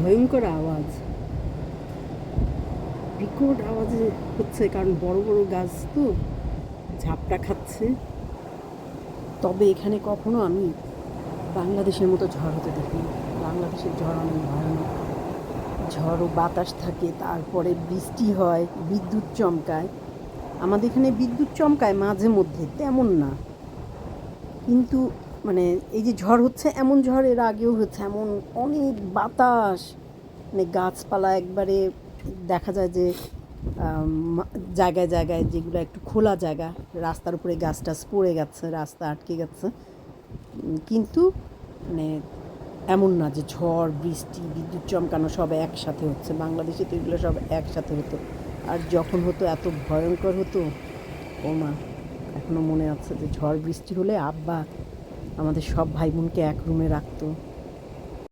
ভয়ঙ্কর আওয়াজ, বিকট আওয়াজে হচ্ছে, কারণ বড় বড় গাছ তো ঝাপটা খাচ্ছে। তবে এখানে কখনো আমি বাংলাদেশের মতো ঝড় হতে দেখিনি। বাংলাদেশের ঝড় অনেক ভয়ানক, ঝড় ও বাতাস থাকে, তারপরে বৃষ্টি হয়, বিদ্যুৎ চমকায়। আমাদের এখানে বিদ্যুৎ চমকায় মাঝে মধ্যে, তেমন না, কিন্তু মানে এই যে ঝড় হচ্ছে, এমন ঝড় এর আগেও হচ্ছে, এমন অনেক বাতাস, মানে গাছপালা একবারে দেখা যায় যে জায়গায় জায়গায় যেগুলো একটু খোলা জায়গা, রাস্তার উপরে গাছ টাছ পড়ে গেছে, রাস্তা আটকে গেছে। কিন্তু মানে এমন না যে ঝড় বৃষ্টি বিদ্যুৎ চমকানো সব একসাথে হচ্ছে। বাংলাদেশে তো এগুলো সব একসাথে হতো, আর যখন হতো এত ভয়ঙ্কর হতো। ও মা, এখনো মনে আছে যে ঝড় বৃষ্টি হলে আব্বা আমাদের সব ভাই বোনকে এক রুমে রাখতো,